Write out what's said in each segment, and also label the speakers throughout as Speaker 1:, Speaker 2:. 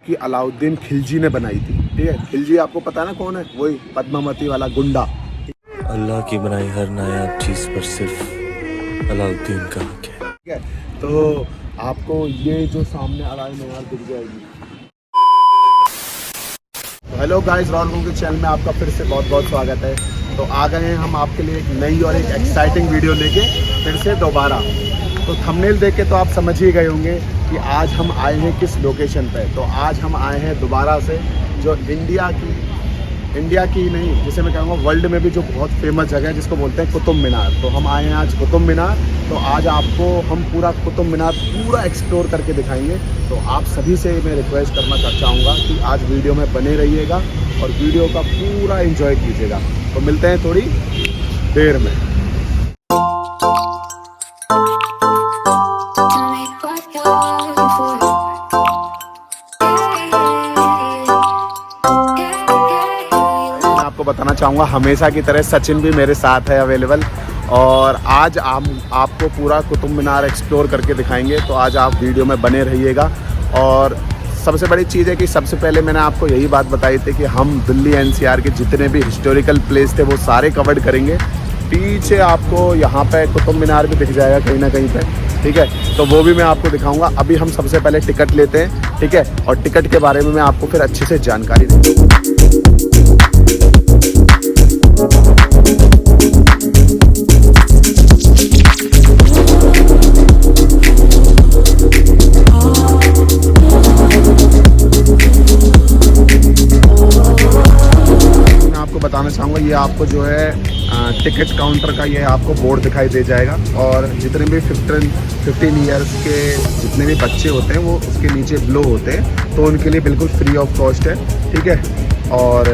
Speaker 1: कि अलाउद्दीन खिलजी ने बनाई थी। ठीक है, खिलजी आपको पता है ना कौन है? वही पद्मावती वाला गुंडा।
Speaker 2: अल्लाह की बनाई हर नायाब चीज़ पर सिर्फ अलाउद्दीन का हक है।
Speaker 1: ठीक है, तो आपको ये जो सामने अलाई मीनार दिख जाएगी। हेलो गाइस, रॉयल के चैनल में आपका फिर से बहुत बहुत स्वागत है। तो आ गए हैं हम आपके लिए एक नई और एक एक्साइटिंग वीडियो लेके फिर से दोबारा। तो थंबनेल देख के तो आप समझ ही गए होंगे कि आज हम आए हैं किस लोकेशन पे। तो आज हम आए हैं दोबारा से जो इंडिया की नहीं, जिसे मैं कहूँगा वर्ल्ड में भी जो बहुत फेमस जगह है जिसको बोलते हैं कुतुब मीनार। तो हम आए हैं आज कुतुब मीनार। तो आज आपको हम पूरा कुतुब मीनार पूरा एक्सप्लोर करके दिखाएंगे। तो आप सभी से मैं रिक्वेस्ट करना चाहूँगा कि आज वीडियो में बने रहिएगा और वीडियो का पूरा एंजॉय कीजिएगा। तो मिलते हैं थोड़ी देर में। बताना चाहूँगा हमेशा की तरह सचिन भी मेरे साथ है अवेलेबल, और आज आपको पूरा कुतुब मीनार एक्सप्लोर करके दिखाएंगे। तो आज आप वीडियो में बने रहिएगा। और सबसे बड़ी चीज़ है कि सबसे पहले मैंने आपको यही बात बताई थी कि हम दिल्ली एनसीआर के जितने भी हिस्टोरिकल प्लेस थे वो सारे कवर करेंगे। पीछे आपको यहाँ पे कुतुब मीनार भी दिख जाएगा कहीं ना कहीं पे। ठीक है, तो वो भी मैं आपको दिखाऊंगा। अभी हम सबसे पहले टिकट लेते हैं। ठीक है, और टिकट के बारे में मैं आपको फिर अच्छे से जानकारी दूँगा। बताना चाहूँगा ये आपको जो है टिकट काउंटर का ये आपको बोर्ड दिखाई दे जाएगा। और जितने भी 15 ईयर्स के जितने भी बच्चे होते हैं वो उसके नीचे ब्लो होते हैं, तो उनके लिए बिल्कुल फ्री ऑफ कॉस्ट है। ठीक है, और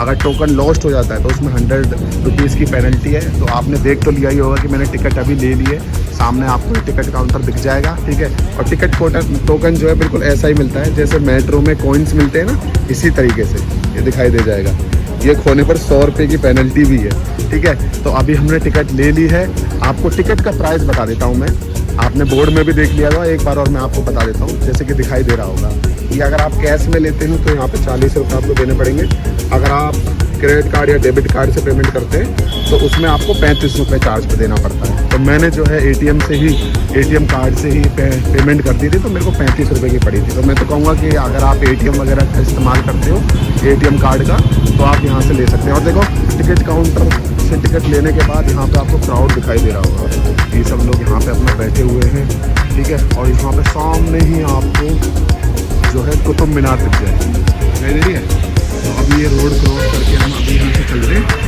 Speaker 1: अगर टोकन लॉस्ट हो जाता है तो उसमें 100 रुपीज़ की पेनल्टी है। तो आपने देख तो लिया ही होगा कि मैंने टिकट अभी ले ली है। सामने आपको टिकट काउंटर दिख जाएगा। ठीक है, और टिकट टोकन जो है बिल्कुल ऐसा ही मिलता है जैसे मेट्रो में कॉइन्स मिलते हैं ना, इसी तरीके से ये दिखाई दे जाएगा। ये खोने पर 100 रुपये की पेनल्टी भी है। ठीक है, तो अभी हमने टिकट ले ली है। आपको टिकट का प्राइस बता देता हूँ मैं, आपने बोर्ड में भी देख लिया होगा, एक बार और मैं आपको बता देता हूँ। जैसे कि दिखाई दे रहा होगा कि अगर आप कैश में लेते हैं तो यहाँ पे 40 रुपये आपको देने पड़ेंगे। अगर आप क्रेडिट कार्ड या डेबिट कार्ड से पेमेंट करते हैं तो उसमें आपको 35 रुपये चार्ज पे देना पड़ता है। तो मैंने जो है एटीएम कार्ड से ही पेमेंट कर दी थी, तो मेरे को 35 रुपये की पड़ी थी। तो मैं तो कहूँगा कि अगर आप एटीएम वगैरह का इस्तेमाल करते हो एटीएम कार्ड का, तो आप यहाँ से ले सकते हैं। और देखो टिकट काउंटर से टिकट लेने के बाद यहाँ पे आपको क्राउड दिखाई दे रहा होगा। ये सब लोग यहाँ पे अपना बैठे हुए हैं। ठीक है, और यहाँ पे सामने ही आपको जो है कुतुब मीनार दिख जाएगी, दिखाई दे रही है। तो अभी ये रोड क्रॉस करके हम अभी यहाँ से चल रहे हैं।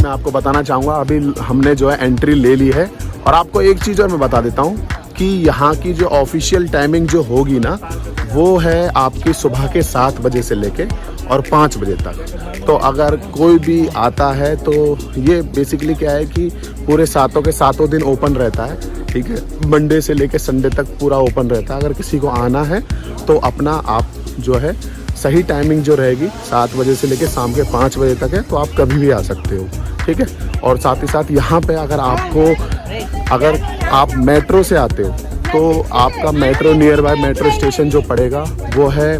Speaker 1: मैं आपको बताना चाहूँगा अभी हमने जो है एंट्री ले ली है। और आपको एक चीज़ और मैं बता देता हूँ कि यहाँ की जो ऑफिशियल टाइमिंग जो होगी ना, वो है आपकी सुबह के 7 बजे से लेके और 5 बजे तक। तो अगर कोई भी आता है तो ये बेसिकली क्या है कि पूरे 7 के 7 दिन ओपन रहता है। ठीक है, मंडे से लेके संडे तक पूरा ओपन रहता है। अगर किसी को आना है तो अपना आप जो है सही टाइमिंग जो रहेगी 7 बजे से लेके शाम के 5 बजे तक है, तो आप कभी भी आ सकते हो। ठीक है, और साथ ही साथ यहाँ पे अगर आप मेट्रो से आते हो तो आपका metro near by metro station जो पड़ेगा वो है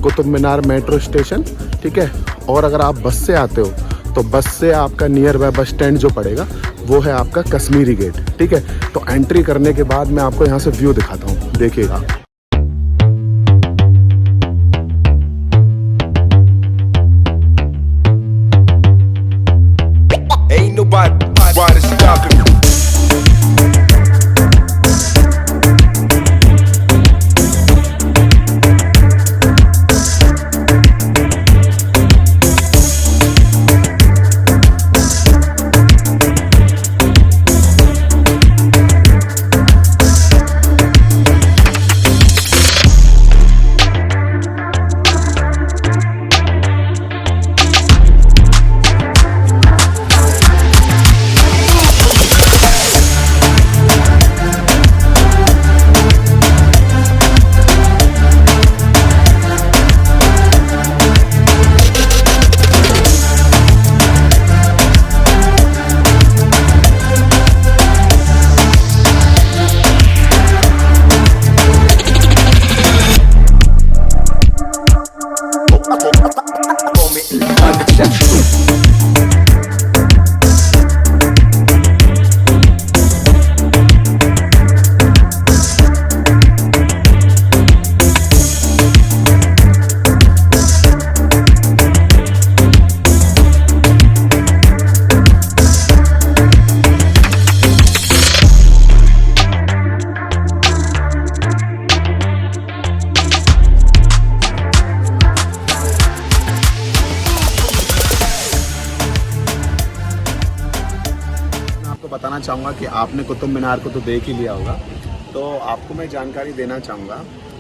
Speaker 1: कुतुब मीनार मेट्रो स्टेशन। ठीक है, और अगर आप बस से आते हो तो बस से आपका नियर बाय बस स्टैंड जो पड़ेगा वो है आपका कश्मीरी गेट। ठीक है, तो एंट्री करने के बाद मैं आपको यहाँ से व्यू दिखाता हूँ, देखिएगा। बताना चाहूँगा कि आपने कुतुब मीनार को तो देख ही लिया होगा, तो आपको मैं जानकारी देना चाहूँगा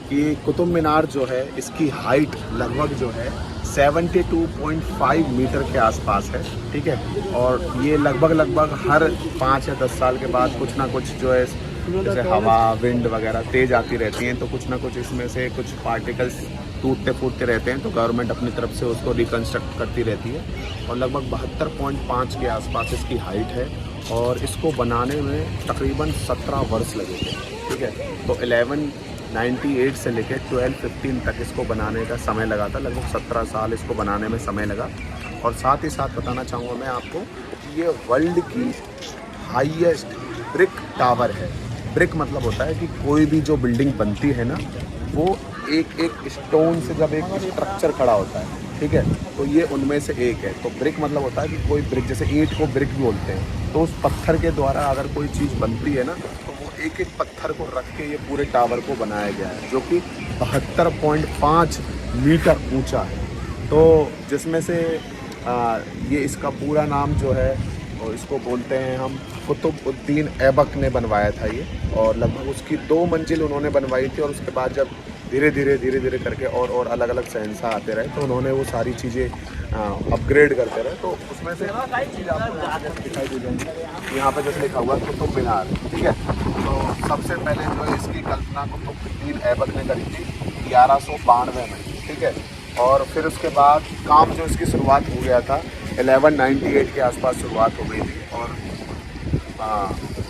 Speaker 1: कि कुतुब मीनार जो है इसकी हाइट लगभग जो है 72.5 मीटर के आसपास है, ठीक है। और ये लगभग हर 5 या 10 साल के बाद कुछ ना कुछ जो है जैसे हवा विंड वगैरह तेज़ आती रहती हैं, तो कुछ ना कुछ इसमें से कुछ पार्टिकल्स टूटते फूटते रहते हैं, तो गवर्नमेंट अपनी तरफ से उसको रिकन्स्ट्रक्ट करती रहती है। और लगभग 72.5 के आसपास इसकी हाइट है और इसको बनाने में तकरीबन 17 वर्ष लगे थे, ठीक है। तो 1198 से लेकर 1215 तक इसको बनाने का समय लगा था, लगभग 17 साल इसको बनाने में समय लगा। और साथ ही साथ बताना चाहूँगा मैं आपको, ये वर्ल्ड की हाईएस्ट ब्रिक टावर है। ब्रिक मतलब होता है कि कोई भी जो बिल्डिंग बनती है ना, वो एक स्टोन से जब एक स्ट्रक्चर खड़ा होता है, ठीक है, तो ये उनमें से एक है। तो ब्रिक मतलब होता है कि कोई ब्रिक, जैसे ईंट को ब्रिक भी बोलते हैं, तो उस पत्थर के द्वारा अगर कोई चीज़ बनती है ना, तो वो एक पत्थर को रख के ये पूरे टावर को बनाया गया है, जो कि 72.5 मीटर ऊंचा है। तो जिसमें से ये इसका पूरा नाम जो है, और इसको बोलते हैं हम, कुतुबुद्दीन ऐबक ने बनवाया था ये। और लगभग उसकी 2 मंजिल उन्होंने बनवाई थी, और उसके बाद जब धीरे धीरे करके और अलग अलग शहंशाह आते रहे, तो उन्होंने वो सारी चीज़ें अपग्रेड करते रहे। तो उसमें से चीज़ आपको दिखाई दे जाएगी। यहाँ पे जैसे लिखा हुआ है कुतुब मीनार, ठीक है। तो सबसे पहले जो है इसकी कल्पना कुतुबुद्दीन ऐबक ने करी थी 1192 में, ठीक है। और फिर उसके बाद काम जो इसकी शुरुआत हो गया था 1198 के आसपास शुरुआत हो गई थी, और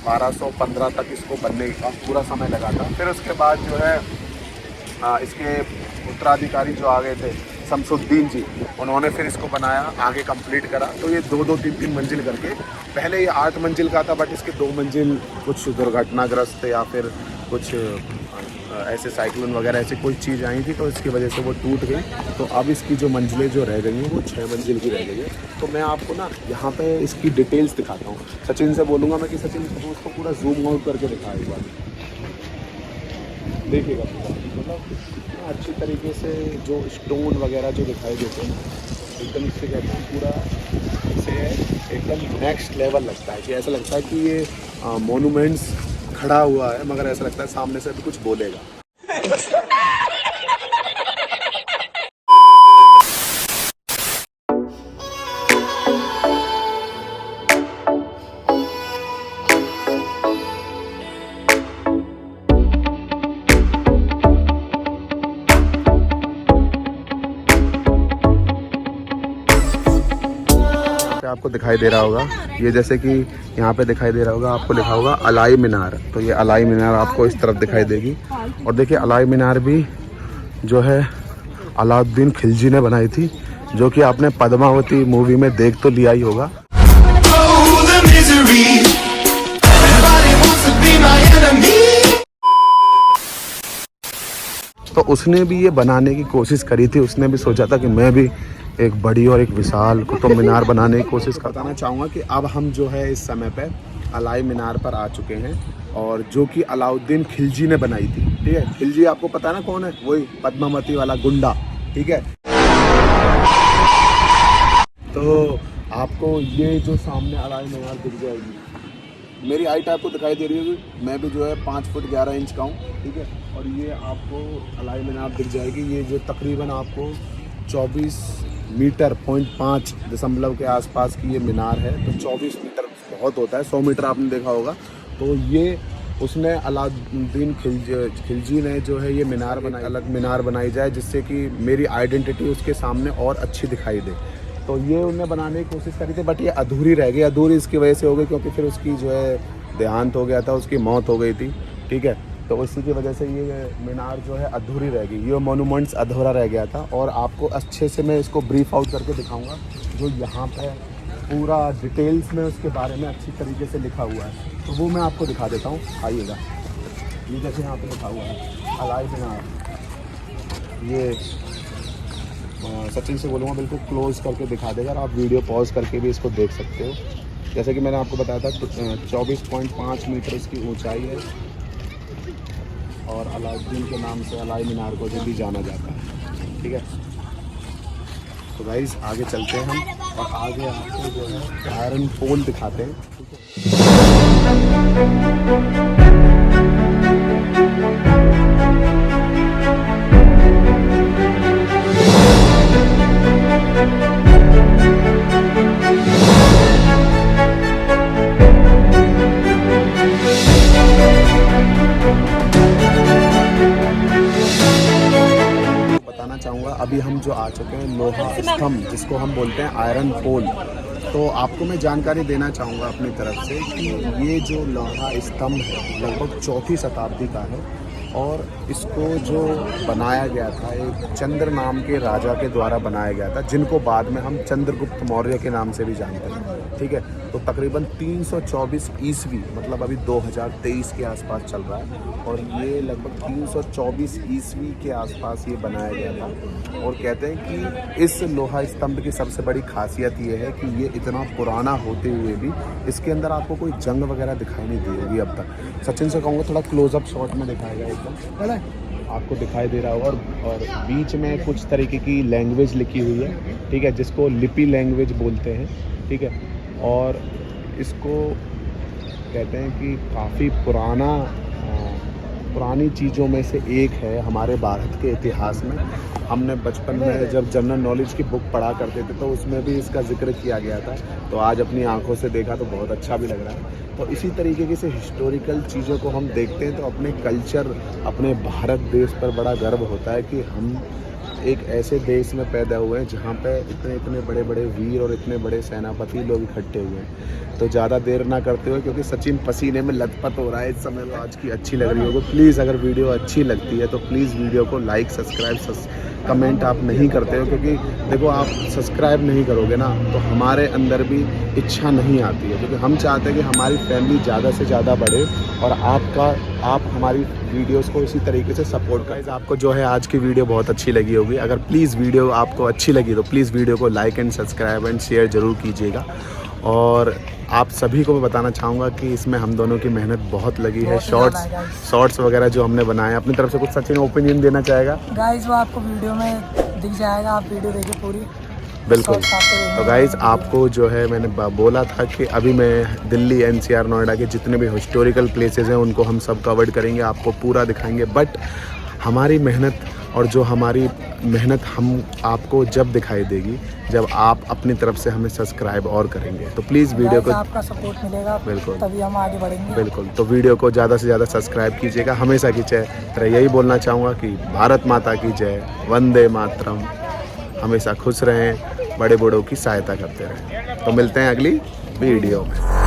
Speaker 1: 1215 तक इसको बनने का पूरा समय लगा था। फिर उसके बाद जो है इसके उत्तराधिकारी जो आ गए थे शमसुद्दीन जी, उन्होंने फिर इसको बनाया, आगे कंप्लीट करा। तो ये 2-2, 3-3 मंजिल करके, पहले ये 8 मंजिल का था, बट इसके 2 मंजिल कुछ दुर्घटनाग्रस्त या फिर कुछ ऐसे साइक्लोन वगैरह ऐसी कोई चीज़ आई थी, तो इसकी वजह से वो टूट गई। तो अब इसकी जो मंजिलें जो रह गई हैं वो 6 मंजिल की रह गई है। तो मैं आपको ना यहाँ पे इसकी डिटेल्स दिखाता हूँ। सचिन से बोलूँगा मैं कि सचिन तो उसको पूरा जूम आउट करके दिखाए एक बार, देखिएगा मतलब अच्छी तरीके से जो स्टोन वगैरह जो दिखाई देते हैं, एकदम इससे कहते हैं पूरा इसे एकदम नेक्स्ट लेवल लगता है, कि ऐसा लगता है कि ये मोनूमेंट्स खड़ा हुआ है, मगर ऐसा लगता है सामने से भी कुछ बोलेगा। आपको दिखाई दे रहा होगा, ये जैसे कि यहाँ पे दिखाई दे रहा होगा, आपको लिखा होगा अलाई मीनार। तो ये अलाई मीनार आपको इस तरफ दिखाई देगी। और देखिए अलाई मीनार भी जो है अलाउद्दीन खिलजी ने बनाई थी, जो कि आपने पद्मावती मूवी में देख तो लिया ही होगा। तो उसने भी ये बनाने की कोशिश करी थी, उसने भी सोचा था कि मैं भी एक बड़ी और एक विशाल कुतुब मीनार बनाने की कोशिश बताना चाहूँगा कि अब हम जो है इस समय पे अलाई मीनार पर आ चुके हैं, और जो कि अलाउद्दीन खिलजी ने बनाई थी, ठीक है। खिलजी आपको पता है ना कौन है, वही पद्मावती वाला गुंडा, ठीक है। तो आपको ये जो सामने अलाई मीनार दिख जाएगी, मेरी हाइट आपको दिखाई दे रही होगी, मैं भी जो है 5 फुट 11 इंच का हूँ, ठीक है। और ये आपको अलाई मीनार दिख जाएगी, ये जो तकरीबन आपको 24 मीटर 0.5 के आसपास की ये मीनार है। तो 24 मीटर बहुत होता है, 100 मीटर आपने देखा होगा। तो ये उसने अलाउद्दीन खिलजी ने जो है ये मीनार बनाई, अलग मीनार बनाई जाए, जिससे कि मेरी आइडेंटिटी उसके सामने और अच्छी दिखाई दे। तो ये उन्हें बनाने की कोशिश करी थी, बट ये अधूरी रह गई। अधूरी इसकी वजह से हो गई क्योंकि फिर उसकी जो है देहांत हो गया था, उसकी मौत हो गई थी, ठीक है। तो इसी की वजह से ये मीनार जो है अधूरी रह गई, ये मोनूमेंट्स अधूरा रह गया था। और आपको अच्छे से मैं इसको ब्रीफ आउट करके दिखाऊंगा, जो यहाँ पे पूरा डिटेल्स में उसके बारे में अच्छी तरीके से लिखा हुआ है, तो वो मैं आपको दिखा देता हूँ। आइएगा, ये जैसे यहाँ पे लिखा हुआ है अलाई मीनार, ये सचिन से बोलूँगा बिल्कुल क्लोज करके दिखा देगा, आप वीडियो पॉज करके भी इसको देख सकते हो। जैसे कि मैंने आपको बताया था 24.5 मीटर इसकी ऊंचाई है, और अलाउद्दीन के नाम से अलाई मीनार को भी जाना जाता है, ठीक है। तो गाइस आगे चलते हैं हम, और आगे आपको जो है आयरन पोल दिखाते हैं, ठीक है। बताना चाहूँगा अभी हम जो आ चुके हैं लोहा स्तंभ जिसको हम बोलते हैं आयरन पोल। तो आपको मैं जानकारी देना चाहूँगा अपनी तरफ से कि ये जो लोहा स्तंभ है लगभग 4वीं शताब्दी का है और इसको जो बनाया गया था एक चंद्र नाम के राजा के द्वारा बनाया गया था, जिनको बाद में हम चंद्रगुप्त मौर्य के नाम से भी जानते हैं। ठीक है, तो तकरीबन 324 ईस्वी मतलब अभी 2023 के आसपास चल रहा है और ये लगभग 324 ईस्वी के आसपास ये बनाया गया था। और कहते हैं कि इस लोहा स्तंभ की सबसे बड़ी खासियत ये है कि ये इतना पुराना होते हुए भी इसके अंदर आपको कोई जंग वगैरह दिखाई नहीं दी होगी अब तक। सचिन से कहूँगा थोड़ा क्लोजअप शॉट में दिखाएगा एकदम, आपको दिखाई दे रहा होगा। और बीच में कुछ तरीके की लैंग्वेज लिखी हुई है, ठीक है, जिसको लिपि लैंग्वेज बोलते हैं। ठीक है, और इसको कहते हैं कि काफ़ी पुरानी चीज़ों में से एक है हमारे भारत के इतिहास में। हमने बचपन में जब जनरल नॉलेज की बुक पढ़ा करते थे तो उसमें भी इसका जिक्र किया गया था, तो आज अपनी आंखों से देखा तो बहुत अच्छा भी लग रहा है। तो इसी तरीके से हिस्टोरिकल चीज़ों को हम देखते हैं तो अपने कल्चर, अपने भारत देश पर बड़ा गर्व होता है कि हम एक ऐसे देश में पैदा हुए हैं जहाँ पे इतने बड़े बड़े वीर और इतने बड़े सेनापति लोग इकट्ठे हुए हैं। तो ज़्यादा देर ना करते हुए, क्योंकि सचिन पसीने में लथपथ हो रहा है इस समय, तो आज की अच्छी लग रही होगी। प्लीज़ अगर वीडियो अच्छी लगती है तो प्लीज़ वीडियो को लाइक, सब्सक्राइब, कमेंट आप नहीं करते हो, क्योंकि देखो आप सब्सक्राइब नहीं करोगे ना तो हमारे अंदर भी इच्छा नहीं आती है, क्योंकि हम चाहते हैं कि हमारी फैमिली ज़्यादा से ज़्यादा बढ़े और आप हमारी वीडियोस को इसी तरीके से सपोर्ट करें। आपको जो है आज की वीडियो बहुत अच्छी लगी होगी। अगर प्लीज़ वीडियो आपको अच्छी लगी तो प्लीज़ वीडियो को like and subscribe and share ज़रूर कीजिएगा। और आप सभी को मैं बताना चाहूँगा कि इसमें हम दोनों की मेहनत बहुत लगी है। शॉर्ट्स वगैरह जो हमने बनाए, अपनी तरफ से कुछ सचिन ओपिनियन देना चाहेगा?
Speaker 3: गाइस वो आपको वीडियो में दिख जाएगा, आप वीडियो देखिए पूरी।
Speaker 1: बिल्कुल। तो गाइज़ आपको जो है मैंने बोला था कि अभी मैं दिल्ली, NCR, नोएडा के जितने भी हिस्टोरिकल प्लेसेस हैं उनको हम सब कवर करेंगे, आपको पूरा दिखाएंगे। बट हमारी मेहनत और जो हमारी मेहनत हम आपको जब दिखाई देगी जब आप अपनी तरफ से हमें सब्सक्राइब और करेंगे। तो प्लीज़ वीडियो को
Speaker 3: आपका सपोर्ट मिलेगा,
Speaker 1: बिल्कुल,
Speaker 3: तभी हम आगे बढ़ेंगे।
Speaker 1: बिल्कुल। तो वीडियो को ज़्यादा से ज़्यादा सब्सक्राइब कीजिएगा। हमेशा की तरह यही बोलना चाहूँगा कि भारत माता की जय, वंदे मातरम। हमेशा खुश रहें, बड़े बूढ़ों की सहायता करते रहें। तो मिलते हैं अगली वीडियो में।